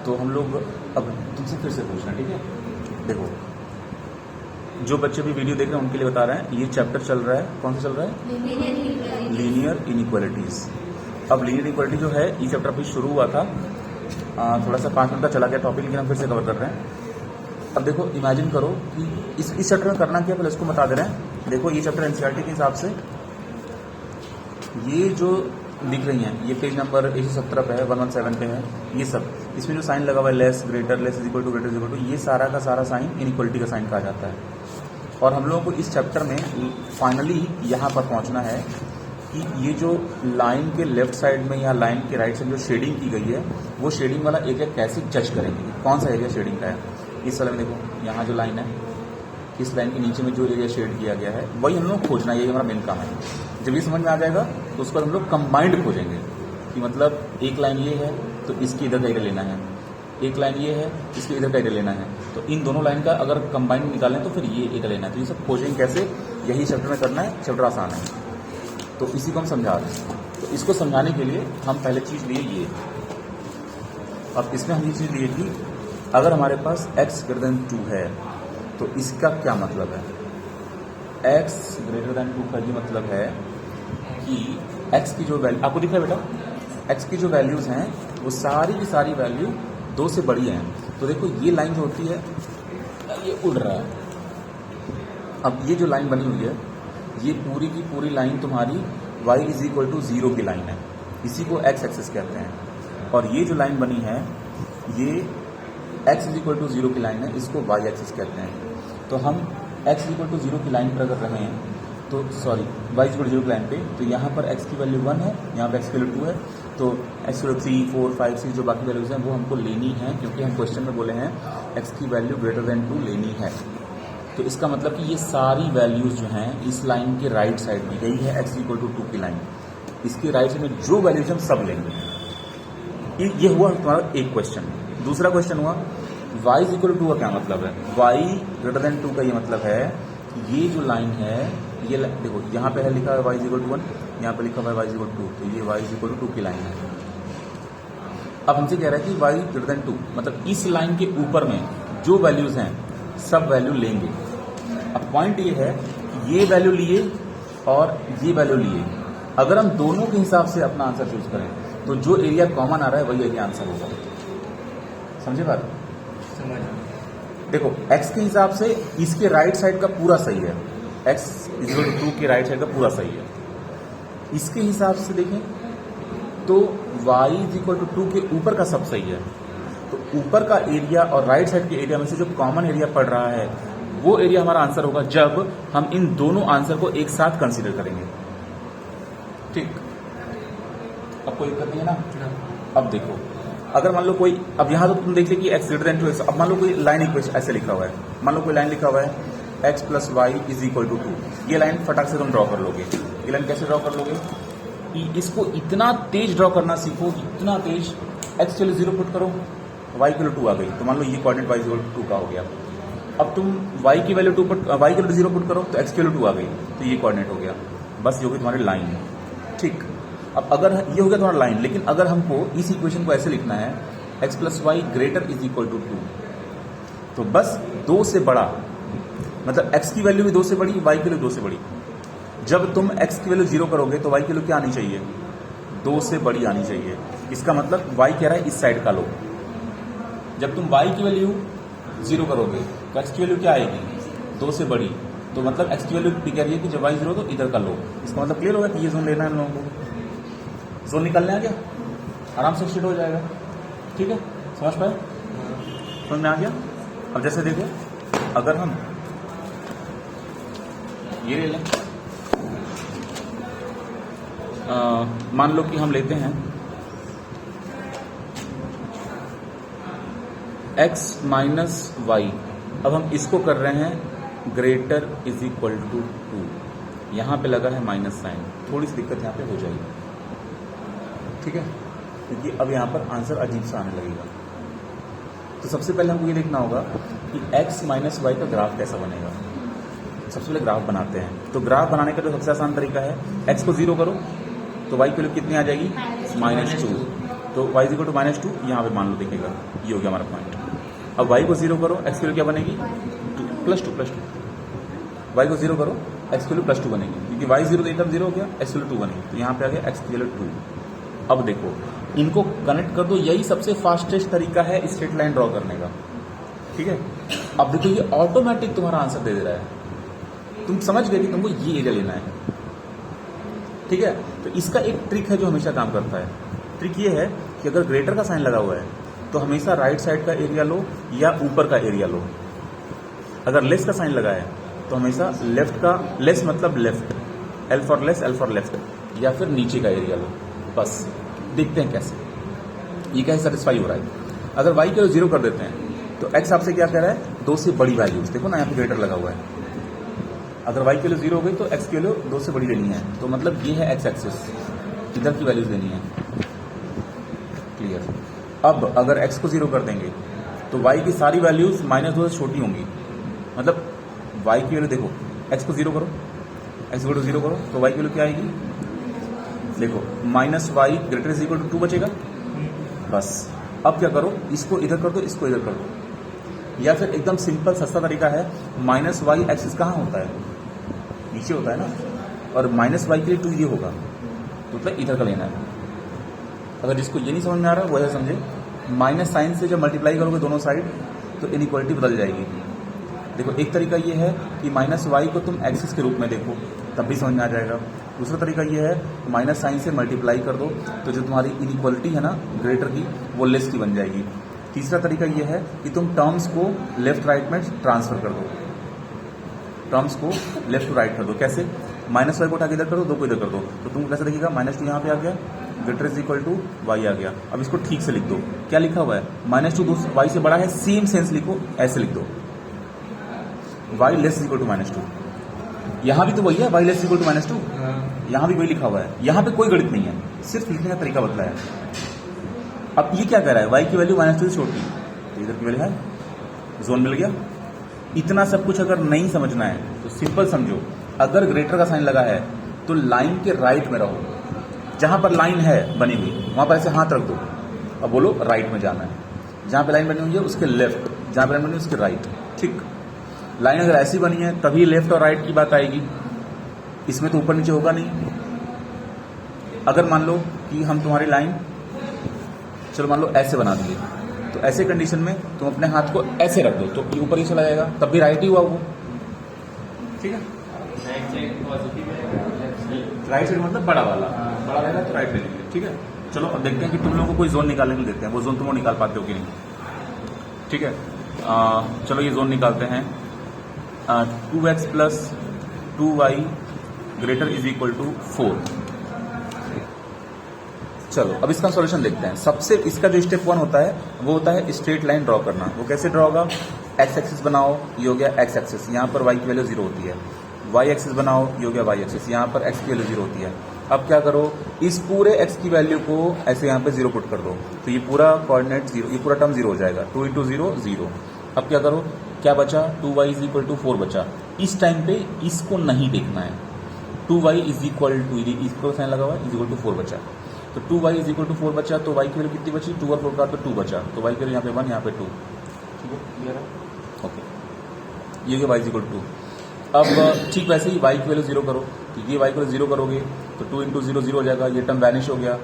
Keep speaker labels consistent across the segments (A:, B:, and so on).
A: तो हम लोग अब तुमसे फिर से पूछना, ठीक है। देखो, जो बच्चे भी वीडियो देख रहे हैं उनके लिए बता रहे हैं, ये चैप्टर चल रहा है, कौन सा चल रहा है? Linear inequalities. अब लीनियर इनइक्वालिटी जो है ये चैप्टर अभी शुरू हुआ था, थोड़ा सा 5 मिनट का चला गया टॉपिक, लेकिन हम फिर से कवर कर रहे हैं। अब देखो, इमेजिन करो कि इस चैप्टर में करना क्या, पहले इसको बता दे रहे हैं। देखो, ये चैप्टर एनसीईआरटी के हिसाब से ये जो दिख रही हैं, ये पेज नंबर 117 पे है, 117 पे है, ये सब इसमें जो साइन लगा हुआ है, less, greater, less is equal to, greater is equal to, ये सारा का सारा साइन इनइक्वालिटी का साइन कहा जाता है। और हम लोगों को इस चैप्टर में फाइनली यहाँ पर पहुँचना है कि ये जो लाइन के लेफ्ट साइड में या लाइन के राइट साइड जो शेडिंग की गई है, वो शेडिंग वाला एरिया कैसे जज करेंगे, कौन सा एरिया शेडिंग का है। इस वाले में देखो, यहाँ जो लाइन है, इस लाइन के नीचे में जो एरिया शेड किया गया है, वही हम लोग खोजना है, यही हमारा मेन काम है। जब ये समझ में आ जाएगा तो उसको हम लोग कंबाइंड खोजेंगे कि मतलब एक लाइन ये है तो इसकी इधर का एरिया लेना है, एक लाइन ये है इसके इधर का एरिया लेना है, तो इन दोनों लाइन का अगर कंबाइंड निकालें तो फिर ये एक लेना है। तो ये सब खोजेंगे कैसे, यही चैप्टर में करना है, चैप्टर आसान है, तो इसी को हम समझा रहे हैं। तो इसको समझाने के लिए हम पहले चीज़ लिए ये, अब इसमें हम ये चीज़ लिए कि अगर हमारे पास x ग्रेटर देन 2 है तो इसका क्या मतलब है। x ग्रेटर देन 2 का ये मतलब है कि x की जो वैल्यू आपको दिख रहा है बेटा, x की जो वैल्यूज़ हैं वो सारी की सारी वैल्यू 2 से बड़ी हैं। तो देखो, ये लाइन जो होती है ये उड़ रहा है। अब ये जो लाइन बनी हुई है, ये पूरी की पूरी लाइन तुम्हारी y इज इक्वल टू 0 की लाइन है, इसी को x एक्सिस कहते हैं। और ये जो लाइन बनी है ये x इज इक्वल टू 0 की लाइन है, इसको y एक्सिस कहते हैं। तो हम x इक्वल टू 0 की लाइन पर अगर रहे हैं तो सॉरी y इक्वल टू 0 की लाइन पे, तो यहाँ पर x की वैल्यू 1 है, यहाँ पर x की वैल्यू 2 है, तो x की वैल्यू 3, 4, 5, 6 जो बाकी वैल्यूज हैं वो हमको लेनी है, क्योंकि हम क्वेश्चन में बोले हैं x की वैल्यू ग्रेटर देन 2 लेनी है। तो इसका मतलब कि ये सारी वैल्यूज जो हैं इस लाइन के राइट साइड में, यही है x इक्वल टू 2 की लाइन, इसके राइट साइड में जो वैल्यूज हम सब लेंगे। ये हुआ तुम्हारा एक क्वेश्चन। दूसरा क्वेश्चन हुआ y इज इक्वल टू 2 का क्या मतलब है। y ग्रेटर देन 2 का ये मतलब है कि ये जो लाइन है, ये देखो यहाँ पे है लिखा है y इज इक्वल टू 1, यहाँ पे लिखा हुआ है y इज इक्वल टू 2, तो ये y इज इक्वल टू 2 की लाइन है। अब हमसे कह रहा है कि y ग्रेटर देन 2 मतलब इस लाइन के ऊपर में जो वैल्यूज हैं सब वैल्यू लेंगे। अब पॉइंट ये है, ये वैल्यू लिए और ये वैल्यू लिए, अगर हम दोनों के हिसाब से अपना आंसर चूज करें तो जो एरिया कॉमन आ रहा है वही एरिया आंसर होगा। समझे बात?
B: समझ।
A: देखो, x के हिसाब से इसके राइट साइड का पूरा सही है, x इक्वल टू 2 के राइट साइड का पूरा सही है। इसके हिसाब से देखें तो y इक्वल टू 2 के ऊपर का सब सही है। तो ऊपर का एरिया और राइट साइड के एरिया में से जो कॉमन एरिया पड़ रहा है वो एरिया हमारा आंसर होगा जब हम इन दोनों आंसर को एक साथ कंसीडर करेंगे। ठीक, अब कोई दिक्कत नहीं है ना। अब देखो, अगर मान लो कोई, अब यहाँ तो तुम देखिए कि x ग्रेटर देन 2, अब मान लो कोई लाइन इक्वेशन ऐसे लिखा हुआ है, मान लो कोई लाइन लिखा हुआ है x plus y is equal to 2, ये लाइन फटाक से तुम ड्रॉ कर लोगे। ये लाइन कैसे ड्रॉ कर लोगे कि इसको इतना तेज ड्रॉ करना सीखो, इतना तेज, x के लिए 0 पुट करो, y के लिए 2 आ गई, तो मान लो ये कोऑर्डिनेट y इक्वल टू 2 का हो गया। अब तुम y की वैल्यू 2 पुट, y के लिए 0 पुट करो तो x के लिए 2 आ गई, तो ये कोऑर्डिनेट हो गया। बस ये होगी तुम्हारी लाइन। ठीक, अब अगर ये हो गया तुम्हारा लाइन, लेकिन अगर हमको इस इक्वेशन को ऐसे लिखना है x plus y greater is equal to 2, तो बस 2 से बड़ा, मतलब x की वैल्यू भी 2 से बड़ी, y के लिए 2 से बड़ी। जब तुम x की वैल्यू 0 करोगे तो y की वैल्यू क्या आनी चाहिए, 2 से बड़ी आनी चाहिए। इसका मतलब y कह रहा है इस साइड का लो। जब तुम y की वैल्यू 0 करोगे तो x की वैल्यू क्या आएगी, 2 से बड़ी, तो मतलब x की वैल्यू कह रही है कि जब y 0 तो इधर का लो। इसका मतलब क्लियर होगा कि ये जोन लेना है हम लोगों को। जोन निकलने आ गया, आराम से शिट हो जाएगा। ठीक है, समझ पाए, समझ में आ गया। अब जैसे देखो, अगर हम ये ले लें, मान लो कि हम लेते हैं x माइनस वाई, अब हम इसको कर रहे हैं ग्रेटर इज इक्वल टू 2, यहाँ पे लगा है माइनस साइन, थोड़ी सी दिक्कत यहाँ पे हो जाएगी। ठीक है, क्योंकि अब यहाँ पर आंसर अजीब सा आने लगेगा। तो सबसे पहले हमको ये देखना होगा कि x माइनस वाई का ग्राफ कैसा बनेगा। सबसे पहले ग्राफ बनाते हैं। तो ग्राफ बनाने का जो सबसे आसान तरीका है, x को 0 करो तो y की वैल्यू कितनी आ जाएगी, -2। तो y इज इक्वल टू -2 यहाँ पे मान लो दिखेगा, ये हो गया हमारा पॉइंट। अब y को 0 करो, x की वैल्यू क्या बनेगी, +2 y को 0 करो, x की वैल्यू +2 बनेगी, क्योंकि y 0 तो ये टर्म 0 हो गया, x की वैल्यू 2 बनेगी, तो यहाँ पे आ गया x की वैल्यू 2। अब देखो इनको कनेक्ट कर दो, यही सबसे फास्टेस्ट तरीका है स्ट्रेट लाइन ड्रॉ करने का, ठीक है। अब देखो ये ऑटोमेटिक तुम्हारा आंसर दे दे रहा है, तुम समझ गए कि तुमको ये एरिया लेना है, ठीक है। तो इसका एक ट्रिक है जो हमेशा काम करता है। ट्रिक ये है कि अगर ग्रेटर का साइन लगा हुआ है तो हमेशा राइट साइड का एरिया लो या ऊपर का एरिया लो। अगर लेस का साइन लगा है तो हमेशा लेफ्ट का, लेस मतलब left, L for less, L for left, या फिर नीचे का एरिया लो। बस देखते हैं कैसे ये कैसे सेटिस्फाई हो रहा है। अगर y को 0 कर देते हैं तो x आपसे क्या कह रहा है, 2 से बड़ी वैल्यूज, देखो ना यहाँ पे ग्रेटर लगा हुआ है। अगर y की वैल्यू 0 हो गई तो x की वैल्यू 2 से बड़ी लेनी है, तो मतलब ये है x एक्सिस, इधर की वैल्यूज लेनी है, क्लियर। अब अगर x को 0 कर देंगे तो y की सारी वैल्यूज -2 से छोटी होंगी, मतलब y की वैल्यू देखो, x को 0 करो, x को 0 करो तो y की वैल्यू क्या आएगी, देखो -y greater is equal to 2 बचेगा। बस अब क्या करो, इसको इधर कर दो, इसको इधर कर दो, या फिर एकदम सिंपल सस्ता तरीका है, -y एक्सिस कहाँ होता है, नीचे होता है ना, और -y के लिए 2 ये होगा, तो मतलब इधर का लेना है। अगर जिसको ये नहीं समझ में आ रहा वो ऐसा समझे, माइनस साइन से जब मल्टीप्लाई करोगे दोनों साइड तो इनइक्वालिटी बदल जाएगी। देखो एक तरीका ये है कि -y को तुम एक्सिस के रूप में देखो, तब भी समझ में आ जाएगा। दूसरा तरीका ये है माइनस साइन से मल्टीप्लाई कर दो तो जो तुम्हारी इनइक्वालिटी है ना ग्रेटर की, वो लेस की बन जाएगी। तीसरा तरीका ये है कि तुम टर्म्स को लेफ्ट राइट में ट्रांसफर कर दो, टर्म्स को लेफ्ट टू राइट कर दो। कैसे, -y को उठा के इधर कर दो, 2 को इधर कर दो, तो तुमको कैसे दिखेगा, -2 यहाँ पे आ गया, greater is equal to y आ गया। अब इसको ठीक से लिख दो, क्या लिखा हुआ है, -2 y से बड़ा है, सेम सेंस लिखो, ऐसे लिख दो, y लेस इक्वल टू -2। यहाँ भी तो वही है, y लेस इक्वल टू -2, यहाँ भी वही लिखा हुआ है, यहाँ पे कोई गणित नहीं है, सिर्फ लिखने का तरीका बदला है। अब ये क्या कह रहा है, y की वैल्यू -2 से छोटी, तो इधर की वैल्यू है, जोन मिल गया। इतना सब कुछ अगर नहीं समझना है तो सिंपल समझो, अगर ग्रेटर का साइन लगा है तो लाइन के राइट में रहो, जहां पर लाइन है बनी हुई वहां पर ऐसे हाथ रख दो, अब बोलो राइट में जाना है, जहां पे लाइन बनी हुई है उसके लेफ्ट, जहां पे लाइन बनी हुई है उसके राइट, ठीक। लाइन अगर ऐसी बनी है तभी लेफ्ट और राइट की बात आएगी, इसमें तो ऊपर नीचे होगा नहीं। अगर मान लो कि हम तुम्हारी लाइन, चलो मान लो ऐसे बना दिए, तो ऐसे कंडीशन में तुम अपने हाथ को ऐसे रख दो तो ये ऊपर ही चला जाएगा, तब भी राइट ही हुआ वो, ठीक है। राइट साइड मतलब बड़ा वाला, बड़ा रहेगा तो राइट ले लेंगे, ठीक है। चलो अब देखते हैं कि तुम लोगों को कोई जोन निकालने के लिए देते हैं, वो जोन तुम निकाल पाते हो कि नहीं, ठीक है। चलो ये जोन निकालते हैं, 2x plus 2y greater is equal to 4। चलो अब इसका सॉल्यूशन देखते हैं। सबसे इसका जो स्टेप 1 होता है वो होता है स्ट्रेट लाइन ड्रॉ करना। वो कैसे ड्रॉ होगा, एक्स एक्सिस बनाओ, ये हो गया एक्स एक्सिस, यहाँ पर y की वैल्यू 0 होती है, y एक्सिस बनाओ, ये हो गया y एक्सिस, यहाँ पर x की वैल्यू 0 होती है। अब क्या करो, इस पूरे x की वैल्यू को ऐसे यहाँ पे 0 पुट कर दो, तो ये पूरा कोऑर्डिनेट 0, ये पूरा टर्म 0 हो जाएगा, 2 × 0 0। अब क्या करो, क्या बचा, 2y इज इक्वल टू 4 बचा। इस टाइम पे इसको नहीं देखना है, 2y इज इक्वल टू, इसको साइन लगा हुआ है, इज इक्वल टू 4 बचा, तो 2y इज इक्वल टू 4 बचा, तो y की वैल्यू कितनी बची, 2 और 4 का तो 2 बचा, तो y की वैल्यू यहाँ पे 1, यहाँ पे 2, ठीक है, क्लियर है, ओके। ये y इज इक्वल टू 2। अब ठीक वैसे ही y की वैल्यू 0 करो, तो ये y की वैल्यू 0 करोगे तो 2 × 0 0 हो जाएगा, ये टर्म वैनिश हो गया,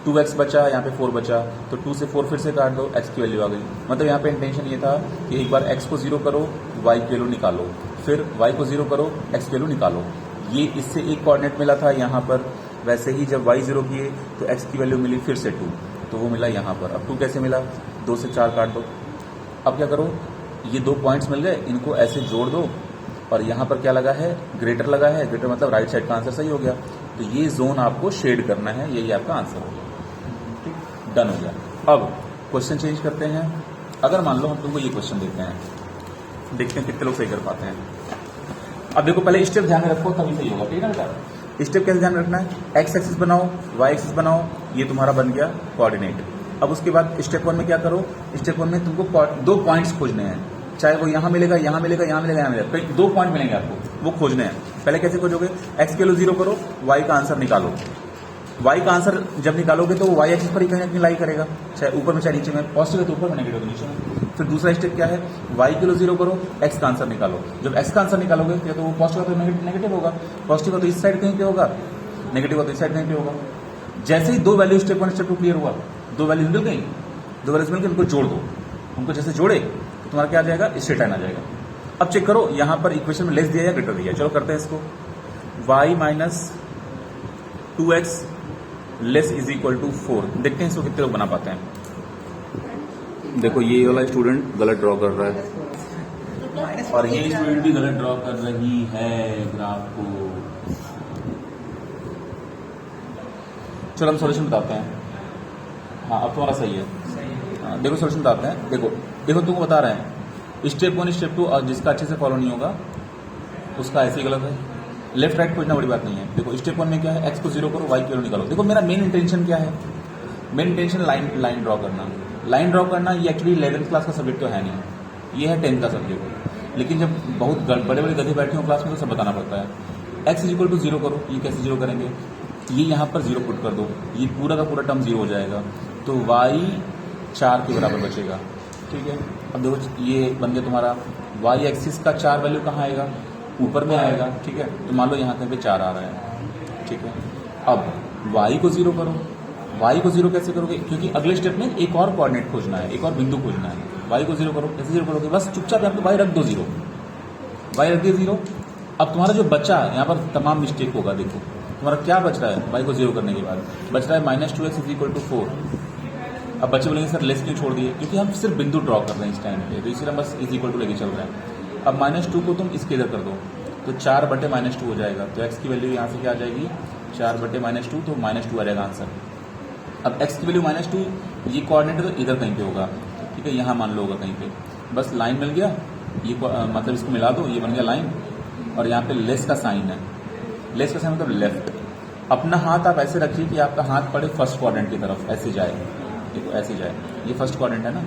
A: 2x बचा, यहाँ पे 4 बचा, तो 2 से 4 फिर से काट दो, x की वैल्यू आ गई। मतलब यहाँ पे इंटेंशन ये था कि एक बार x को 0 करो, y की वैल्यू निकालो, फिर y को 0 करो, x की वैल्यू निकालो। ये इससे एक कोऑर्डिनेट मिला था यहाँ पर, वैसे ही जब y 0 किए तो x की वैल्यू मिली फिर से 2, तो वो मिला यहाँ पर। अब 2 कैसे मिला, 2 से 4 काट दो। अब क्या करो, ये 2 पॉइंट्स मिल गए, इनको ऐसे जोड़ दो, और यहाँ पर क्या लगा है, ग्रेटर लगा है, ग्रेटर मतलब राइट साइड का आंसर सही हो गया। तो ये जोन आपको शेड करना है, यही आपका आंसर हो गया, ठीक, डन हो गया। अब क्वेश्चन चेंज करते हैं। अगर मान लो हम तुमको ये क्वेश्चन देते हैं, देखते हैं कितने लोग सही कर पाते हैं। अब देखो पहले स्टेप ध्यान में रखो, तभी सही होगा, ठीक है ना। स्टेप कैसे ध्यान रखना है, एक्स एक्सिस बनाओ, वाई एक्सिस बनाओ, ये तुम्हारा बन गया कोऑर्डिनेट। अब उसके बाद स्टेप 1 में क्या करो, स्टेप 1 में तुमको 2 पॉइंट्स खोजने हैं, चाहे वो यहाँ मिलेगा, यहाँ मिलेगा, यहाँ मिलेगा, यहाँ मिलेगा, कहीं 2 पॉइंट मिलेंगे आपको, वो खोजने हैं। पहले कैसे खोजोगे, एक्स की वैल्यू 0 करो, वाई का आंसर निकालो, वाई का आंसर जब निकालोगे तो वाई एक्सिस पर ही कहीं ना कहीं लाई करेगा, चाहे ऊपर में चाहे नीचे में, पॉजिटिव है तो ऊपर में, नेगेटिव तो नीचे में। फिर दूसरा स्टेप क्या है, वाई के लिए 0 करो, एक्स का आंसर निकालो। जब एक्स का आंसर निकालोगे तो वो पॉजिटिव है तो नेगेटिव होगा, पॉजिटिव है तो इस साइड कहीं पे होगा, नेगेटिव है तो इस साइड कहीं पे होगा। जैसे ही दो वैल्यू स्टेप 1 स्टेप 2 क्लियर हुआ, दो वैल्यूज मिल गई, दो वैल्यूज मिल गई, उनको जोड़ दो। उनको जैसे जोड़े तो तुम्हारा क्या आ जाएगा, स्ट्रेट लाइन आ जाएगा। अब चेक करो यहाँ पर इक्वेशन में लेस दिया या ग्रेटर दिया, चलो करते हैं इसको। y minus 2x less is equal to 4, देखते हैं इसको कितने लोग बना पाते हैं। देखो ये वाला स्टूडेंट गलत ड्रॉ कर रहा है और ये स्टूडेंट भी गलत ड्रॉ कर रही है ग्राफ को। चलो हम सॉल्यूशन बताते हैं। हाँ अब तुम्हारा सही है। देखो सॉल्यूशन बताते हैं। देखो देखो तुमको बता रहे हैं स्टेप 1 स्टेप 2 और जिसका अच्छे से फॉलो नहीं होगा उसका ऐसे ही गलत है। लेफ्ट राइट खोजना बड़ी बात नहीं है। देखो स्टेप 1 में क्या है, एक्स को 0 करो, वाई की वैल्यू निकालो। देखो मेरा मेन इंटेंशन क्या है, मेन इंटेंशन लाइन ड्रॉ करना। लाइन ड्रॉ करना ये एक्चुअली 11th क्लास का सब्जेक्ट तो है नहीं, ये है 10th का सब्जेक्ट। लेकिन जब बहुत बड़े बड़े गधे बैठे हो क्लास में तो सब बताना पड़ता है। एक्स इज इक्वल टू 0 करो, ये कैसे 0 करेंगे, ये यहाँ पर 0 पुट कर दो, ये पूरा का पूरा टर्म 0 हो जाएगा, तो y 4 के बराबर बचेगा। ठीक है, अब देखो ये बन गया तुम्हारा y एक्सिस का 4 वैल्यू कहाँ आएगा, ऊपर में आएगा। ठीक है, तो मान लो यहाँ कहीं पे 4 आ रहा है। ठीक है, अब y को 0 करो। y को 0 कैसे करोगे, क्योंकि अगले स्टेप में एक और कोऑर्डिनेट खोजना है, एक और बिंदु खोजना है। y को 0 करो, कैसे 0 करोगे, बस चुपचाप यहाँ पे y रख दो 0, y रख दिया 0। अब तुम्हारा जो बचा यहाँ पर तमाम मिस्टेक होगा। देखो तुम्हारा क्या बच रहा है, y को 0 करने के बाद बच रहा है minus 2x is equal to 4। अब बच्चे बोलेंगे सर लेस क्यों छोड़ दिए, क्योंकि हम सिर्फ बिंदु ड्रॉ कर रहे हैं इस टाइम पे, तो इसीलिए बस इज इक्वल टू लेके चल रहे हैं। अब -2 को तुम इसके इधर कर दो तो 4/-2 हो जाएगा, तो x की वैल्यू यहाँ से क्या आ जाएगी 4/-2, तो -2 आ जाएगा आंसर। अब x की वैल्यू -2, ये कोऑर्डिनेट तो इधर कहीं पे होगा। ठीक है, यहाँ मान लो होगा कहीं पे, बस लाइन मिल गया, ये मतलब इसको मिला दो, ये बन गया लाइन, और यहाँ पे लेस का साइन है। लेस का साइन मतलब लेफ्ट। अपना हाथ आप ऐसे रखिए कि आपका हाथ पड़े फर्स्ट क्वाड्रेंट की तरफ, ऐसे जाए। देखो ऐसे जाए, ये फर्स्ट क्वाड्रेंट है ना,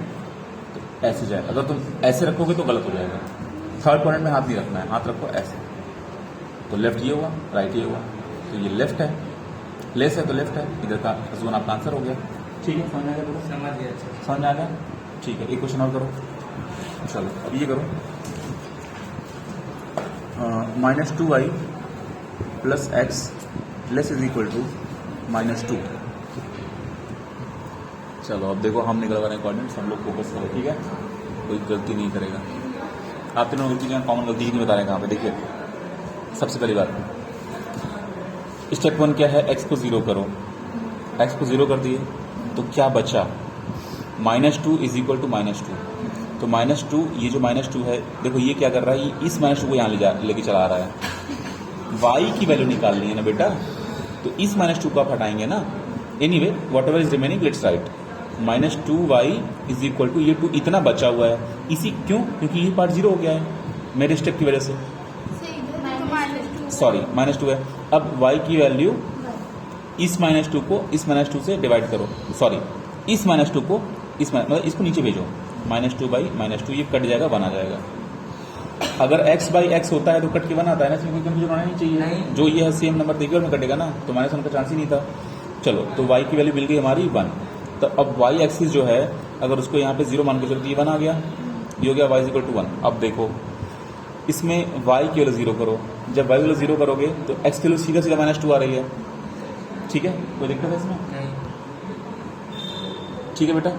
A: तो ऐसे जाए। अगर तुम ऐसे रखोगे तो गलत हो जाएगा। थर्ड क्वाड्रेंट में हाथ नहीं रखना है, हाथ रखो ऐसे, तो लेफ्ट ये हुआ, राइट ये हुआ, तो ये लेफ्ट है, लेस है तो लेफ्ट है, इधर का जोन आपका आंसर हो गया। ठीक है, समझ आ गया, समझ आ गया। ठीक है, एक क्वेश्चन और करो। चलो अब ये करो, -2y plus x less is equal to -2। चलो अब देखो हम निकलवा रहे हैं कोऑर्डिनेट्स, हम लोग फोकस करो। ठीक है, कोई गलती नहीं करेगा। आप तीनों गलती क्या, कॉमन गलती नहीं बता रहे हैं कहाँ पे। देखिए सबसे पहली बात, स्टेप 1 क्या है, x को 0 करो। x को 0 कर दिए तो क्या बचा, -2 इज इक्वल टू -2। तो -2, ये जो -2 है, देखो ये क्या कर रहा है, ये इस -2 को यहाँ लेके चला रहा है। y की वैल्यू निकालनी है ना बेटा, तो इस -2 को आप हटाएंगे ना। Anyway whatever is remaining let's write -2y is equal to, ये 2 इतना बचा हुआ है, इसी क्यों, क्योंकि ये पार्ट 0 हो गया है मेरे स्टेप की वजह से, सॉरी -2 है। अब y की वैल्यू इस -2 को इस -2 से डिवाइड करो, सॉरी इस -2 को इस मतलब इसको नीचे भेजो, -2/-2, ये कट जाएगा, 1 आ जाएगा। अगर x/x होता है तो कट के 1 आता है ना, इसमें कोई कंफ्यूजन होना नहीं चाहिए। नहीं। जो ये है सेम नंबर देखिए और में कटेगा ना, तो -1 का चांस ही नहीं था। चलो तो y की वैल्यू मिल गई हमारी 1। तो अब y एक्सिस जो है, अगर उसको यहाँ पे 0 मान के चलो तो ये 1 आ गया, ये हो गया y इक्वल टू 1। अब देखो इसमें y की वैल्यू 0 करो, जब y की वैल्यू 0 करोगे तो x की वैल्यू सीधा सीधा -2 आ रही है। ठीक है, कोई दिक्कत है इसमें? ठीक है बेटा,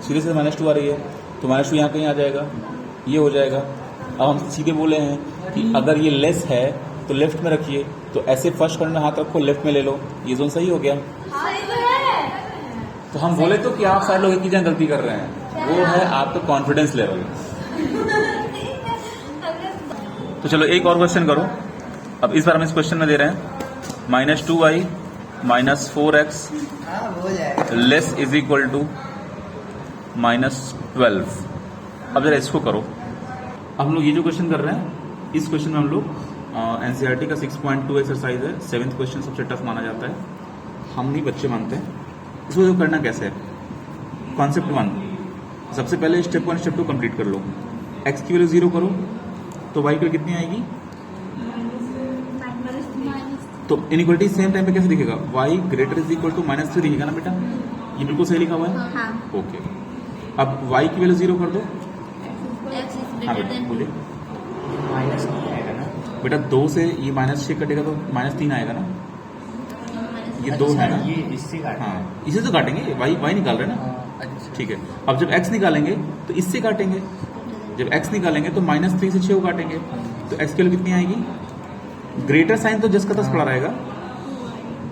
A: सीधे सीधे -2 आ रही है, तो -2 यहाँ कहीं आ जाएगा, ये हो जाएगा। अब हम सीधे बोले हैं कि अगर ये लेस है तो लेफ्ट में रखिए, तो ऐसे फर्स्ट करने हाथ रखो, लेफ्ट में ले लो, ये जोन सही हो गया। तो हम बोले तो कि आप सारे लोग एक ही जगह गलती कर रहे हैं, वो है आपका कॉन्फिडेंस लेवल। तो चलो एक और क्वेश्चन करो। अब इस बार हम इस क्वेश्चन में दे रहे हैं -2y -4x less is equal to -12। अब जरा इसको करो। हम लोग ये जो क्वेश्चन कर रहे हैं, इस क्वेश्चन में हम लोग एनसीईआरटी का 6.2 एक्सरसाइज है, 7th क्वेश्चन सबसे टफ माना जाता है, हम नहीं बच्चे मानते हैं। इसको जो करना कैसे है, कॉन्सेप्ट 1, सबसे पहले स्टेप 1 स्टेप 2 कंप्लीट कर लो। x की वैल्यू 0 करो तो y की कितनी आएगी, तो इनइक्वालिटी सेम टाइम पे कैसे दिखेगा, y greater is equal to -3 दिखेगा ना बेटा, ये बिल्कुल सही लिखा हुआ है।
B: हाँ।
A: ओके, अब y की वैल्यू 0 कर दो।
B: X is
A: हाँ
B: greater
A: बेटा
B: than
A: बोलिए
C: माइनस नहीं आएगा ना?
A: बेटा, 2 से ये -6 कटेगा तो -3 आएगा ना, ये 2 है ना।
C: ये इससे काट।
A: हाँ, इसे तो काटेंगे, y निकाल रहे हैं ना।
C: अच्छा
A: ठीक है, अब जब x निकालेंगे तो इससे काटेंगे, जब x निकालेंगे तो -3 से 6 को काटेंगे, तो x की वैल्यू कितनी आएगी, ग्रेटर साइन तो जस्ट का तस पड़ा रहेगा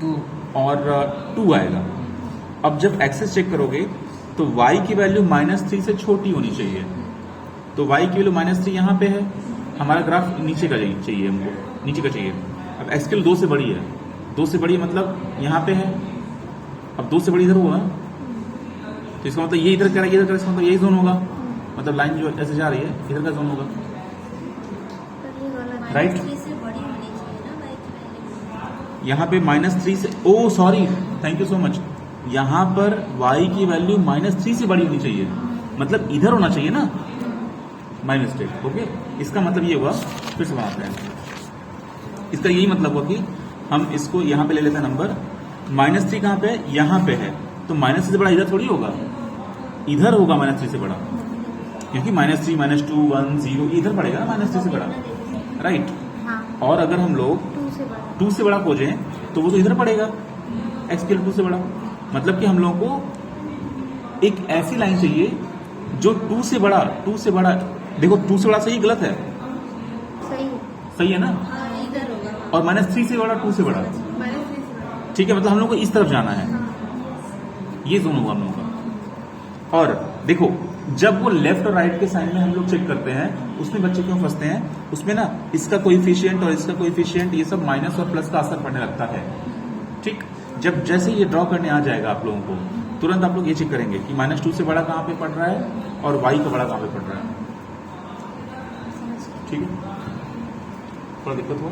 C: 2
A: और 2 आएगा। अब जब एक्सेस चेक करोगे तो y की वैल्यू -3 से छोटी होनी चाहिए, तो y की वैल्यू -3 यहाँ पे है, हमारा ग्राफ नीचे का चाहिए हमको, नीचे का चाहिए। अब x की वैल्यू 2 से बड़ी है, 2 से बड़ी मतलब यहाँ पे है, अब 2 से बड़ी इधर हुआ, तो इसका मतलब ये इधर कह रहा है, इधर कह रहा है, इसका मतलब यही जोन होगा, मतलब लाइन जो ऐसे जा रही है इधर का जोन होगा। Right?
B: -3 से बड़ी होनी चाहिए ना y की वैल्यू।
A: यहाँ पे -3 से, oh sorry, thank you so much, यहाँ पर y की वैल्यू -3 से बड़ी होनी चाहिए, मतलब इधर होना चाहिए ना, माई मिस्टेक। ओके, इसका मतलब ये हुआ, फिर से बनाते हैं, इसका यही मतलब हुआ कि हम इसको यहाँ पे ले लेते हैं नंबर, -3 कहाँ पे है, यहाँ पे है, तो -3 से बड़ा इधर थोड़ी होगा, इधर होगा -3 से बड़ा, क्योंकि -3 -2 1 0 इधर पड़ेगा ना -3 से बड़ा, राइट।
B: हाँ।
A: और अगर हम लोग
B: 2 से बड़ा।
A: 2 से बड़ा खोजें तो वो तो इधर पड़ेगा, x की 2 से बड़ा, मतलब कि हम लोगों को एक ऐसी लाइन चाहिए जो 2 से बड़ा, 2 से बड़ा, देखो 2 से बड़ा सही गलत है,
B: सही है।
A: सही है ना,
B: हाँ, इधर होगा।
A: और -3 से बड़ा 2 से बड़ा,
B: -3 से बड़ा।
A: ठीक है, मतलब हम लोग को इस तरफ जाना है,
B: हाँ।
A: ये जोन होगा हम लोगों का। और देखो जब वो लेफ्ट और राइट के साइन में हम लोग चेक करते हैं, उसमें बच्चे क्यों फंसते हैं, उसमें ना इसका कोएफिशिएंट और इसका कोएफिशिएंट ये सब माइनस और प्लस का असर पड़ने लगता है। ठीक, जब जैसे ये ड्रॉ करने आ जाएगा आप लोगों को, तुरंत आप लोग ये चेक करेंगे कि -2 से बड़ा कहाँ पे पड़ रहा है और y का बड़ा कहाँ पे पड़ रहा है। ठीक है, थोड़ा दिक्कत हो,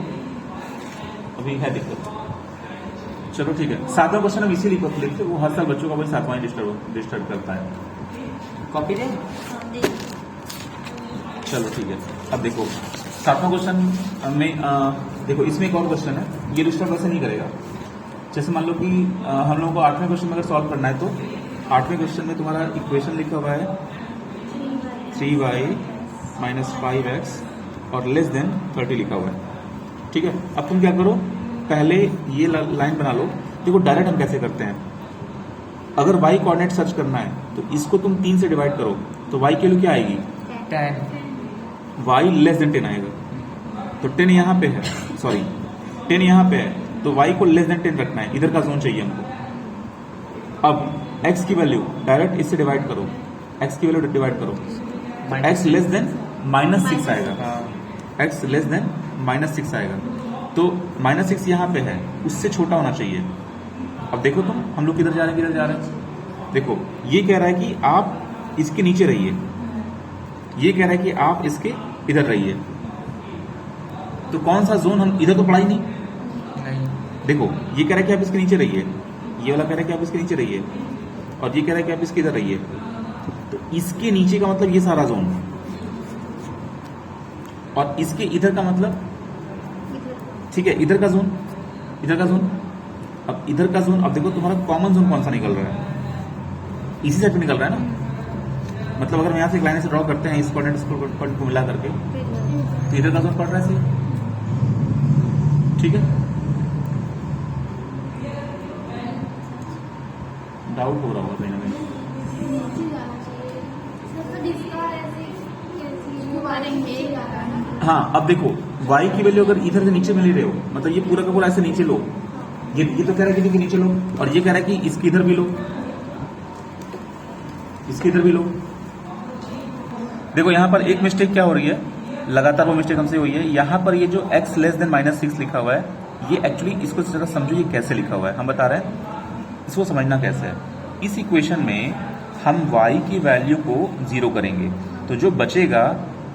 A: अभी है दिक्कत, चलो ठीक है। 7वां क्वेश्चन हम इसी लिखते, वो हर साल बच्चों का वही 7वां डिस्टर्ब करता है।
C: कॉपी दे।
B: हाँ, दे।
A: चलो ठीक है, अब देखो 7वां क्वेश्चन में देखो इसमें एक और क्वेश्चन है, ये डिस्टर्ब वैसे नहीं करेगा। जैसे मान लो कि हम लोगों को 8वें क्वेश्चन में अगर सॉल्व करना है, तो 8वें क्वेश्चन में तुम्हारा इक्वेशन लिखा हुआ है 3y - 5x और लेस देन 30 लिखा हुआ है। ठीक है, अब तुम क्या करो, पहले ये लाइन बना लो। देखो डायरेक्ट हम कैसे करते हैं, अगर y कोऑर्डिनेट सर्च करना है तो इसको तुम 3 से डिवाइड करो, तो y की वैल्यू क्या आएगी,
C: 10।
A: y लेस देन 10 आएगा, तो 10 यहाँ पे है, सॉरी 10 यहाँ पे है, तो y को लेस देन 10 रखना है, इधर का जोन चाहिए हमको। अब x की वैल्यू डायरेक्ट इससे डिवाइड करो, x की वैल्यू डिवाइड करो, तो x लेस देन -6 आएगा, x लेस देन -6 आएगा, तो -6 यहाँ पे है, उससे छोटा होना चाहिए। अब देखो तुम, हम लोग किधर जा रहे हैं, किधर जा रहे हैं, देखो ये कह रहा है कि आप इसके नीचे रहिए, ये कह रहा है कि आप इसके इधर रहिए, तो कौन सा जोन, हम इधर तो पढ़ा ही नहीं। देखो ये कह रहा है कि आप इसके नीचे रहिए, ये वाला कह रहा है कि आप इसके नीचे रहिए, और ये कह रहा है कि आप इसके इधर रहिए, तो इसके नीचे का मतलब ये सारा जोन, और इसके इधर का मतलब, ठीक है, इधर का जोन, इधर का जोन। अब इधर का जोन, अब देखो तुम्हारा कॉमन जोन कौन सा निकल रहा है, इसी साइड पे निकल रहा है ना, मतलब अगर हम यहाँ से एक लाइन से ड्रॉ करते हैं इस कोऑर्डिनेट को मिला करके, तो इधर का जोन पड़ रहा है सही, ठीक है। डाउट हो रहा होगा कहीं ना कहीं। हाँ, अब देखो y की वैल्यू अगर इधर से नीचे में ले रहे हो, मतलब ये पूरा का पूरा ऐसे नीचे लो, ये तो कह रहा है कि नीचे लो, और ये कह रहा है कि इसके इधर भी लो, इसके इधर भी लो। देखो यहाँ पर एक मिस्टेक क्या हो रही है, लगातार वो मिस्टेक हमसे हुई है, यहाँ पर ये जो x लेस देन -6 लिखा हुआ है, ये एक्चुअली इसको जरा समझो ये कैसे लिखा हुआ है, हम बता रहे हैं, इसको समझना कैसे है। इस इक्वेशन में हम y की वैल्यू को 0 करेंगे, तो जो बचेगा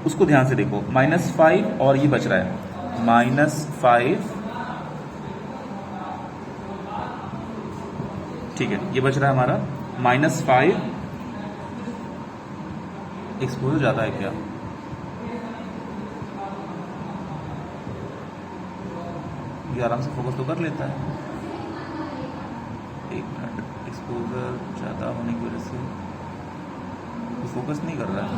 A: उसको ध्यान से देखो, -5 और ये बच रहा है -5, ठीक है, ये बच रहा है हमारा -5, एक्सपोजर ज्यादा है क्या, क्योंकि आराम से फोकस तो कर लेता है। एक मिनट, एक्सपोजर ज़्यादा होने की वजह से फोकस नहीं कर रहा है।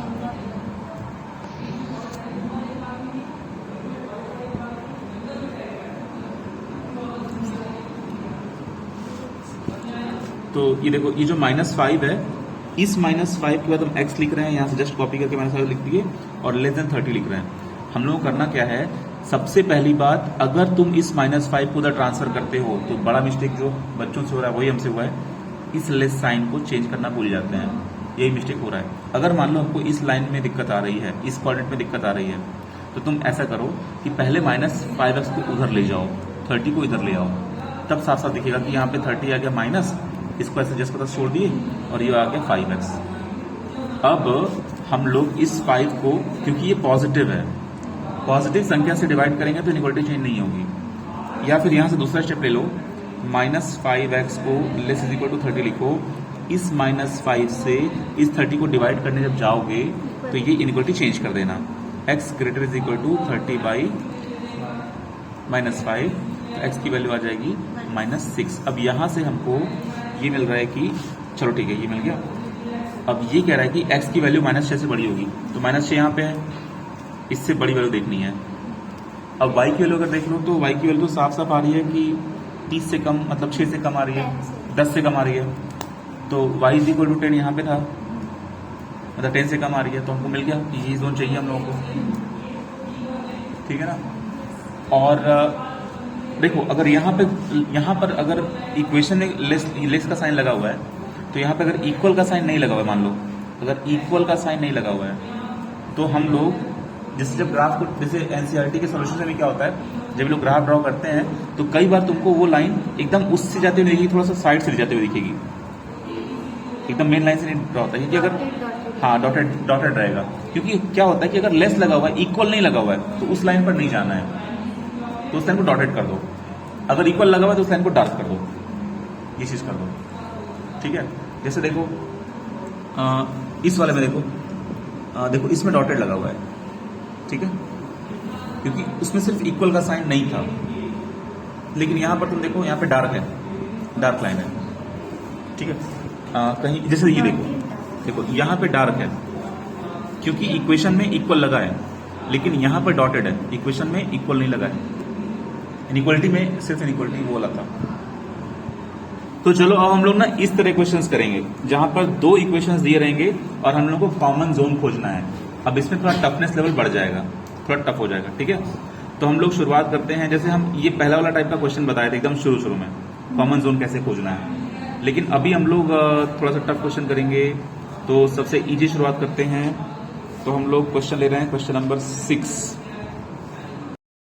A: तो ये देखो, ये जो -5 है, इस -5 के बाद हम x लिख रहे हैं, यहाँ से जस्ट कॉपी करके -5 लिख दिए और <30 लिख रहे हैं। हम लोगों को करना क्या है, सबसे पहली बात, अगर तुम इस -5 को उधर ट्रांसफर करते हो तो बड़ा मिस्टेक जो बच्चों से हो रहा है वही हमसे हुआ है, इस लेस साइन को चेंज करना भूल जाते हैं, यही मिस्टेक हो रहा है। अगर मान लो हमको इस लाइन में दिक्कत आ रही है, इस कोऑर्डिनेट में दिक्कत आ रही है, तो तुम ऐसा करो कि पहले -5x को उधर ले जाओ, 30 को इधर ले आओ, तब साफ साफ दिखेगा कि यहाँ पे 30 आ गया माइनस, इसको ऐसे जस्ट पता छोड़ दिए और ये आ गया 5x। अब हम लोग इस 5 को, क्योंकि ये पॉजिटिव है, पॉजिटिव संख्या से डिवाइड करेंगे तो इनइक्वालिटी चेंज नहीं होगी। या फिर यहाँ से दूसरा स्टेप ले लो, -5x को <30 लिखो, इस -5 से इस 30 को डिवाइड करने जब जाओगे तो ये इनइक्वालिटी चेंज कर देना, x > 30 बाई -5, तो x की वैल्यू आ जाएगी -6। अब यहाँ से हमको ये मिल रहा है कि चलो ठीक है, ये मिल गया। अब ये कह रहा है कि x की वैल्यू -6 से बड़ी होगी, तो -6 यहाँ पे है, इससे बड़ी वैल्यू देखनी है। अब y की वैल्यू अगर देख लो तो y की वैल्यू तो साफ साफ आ रही है कि 30 से कम, मतलब 6 से कम आ रही है, 10 से कम आ रही है, तो y = 10 यहाँ पे था, मतलब 10 से कम आ रही है, तो हमको मिल गया, यही जोन चाहिए हम लोगों को, ठीक है ना। और देखो, अगर यहाँ पर अगर इक्वेशन में लेस का साइन लगा हुआ है, तो यहाँ पे अगर इक्वल का साइन नहीं लगा हुआ है, मान लो अगर इक्वल का साइन नहीं लगा हुआ है, तो हम लोग जैसे जब ग्राफ को, जैसे एनसीईआरटी के सॉल्यूशन में क्या होता है, जब लोग ग्राफ ड्रॉ करते हैं तो कई बार तुमको वो लाइन एकदम उससे जाते हुए दिखेगी, थोड़ा सा साइड से जाते हुए दिखेगी, एकदम मेन लाइन से नहीं ड्रॉ होता है, क्योंकि अगर हाँ डॉटेड रहेगा, क्योंकि क्या होता है कि अगर लेस लगा हुआ है, इक्वल नहीं लगा हुआ है, तो उस लाइन पर नहीं जाना है, तो उस लाइन को डॉटेड कर दो। अगर इक्वल लगा हुआ है तो उस लाइन को डार्क कर दो, ये चीज कर दो, ठीक है। जैसे देखो इस वाले में देखो इसमें डॉटेड लगा हुआ है, ठीक है, क्योंकि उसमें सिर्फ इक्वल का साइन नहीं था, लेकिन यहां पर तुम देखो, यहाँ पे डार्क है, डार्क लाइन है, ठीक है। कहीं जैसे ये देखो यहाँ पे डार्क है क्योंकि इक्वेशन में इक्वल लगा है, लेकिन यहाँ पर डॉटेड है, इक्वेशन में इक्वल नहीं लगा है, इनइक्वालिटी में सिर्फ इनइक्वालिटी वो वाला था। तो चलो अब हम लोग ना इस तरह क्वेश्चंस करेंगे जहां पर 2 इक्वेशंस दिए रहेंगे और हम लोग को कॉमन जोन खोजना है। अब इसमें थोड़ा टफनेस लेवल बढ़ जाएगा, थोड़ा टफ हो जाएगा, ठीक है। तो हम लोग शुरुआत करते हैं, जैसे हम ये पहला वाला टाइप का क्वेश्चन बताए थे एकदम शुरू में, कॉमन जोन कैसे खोजना है, लेकिन अभी हम लोग थोड़ा सा टफ क्वेश्चन करेंगे। तो सबसे ईजी शुरुआत करते हैं, तो हम लोग क्वेश्चन ले रहे हैं, क्वेश्चन नंबर 6।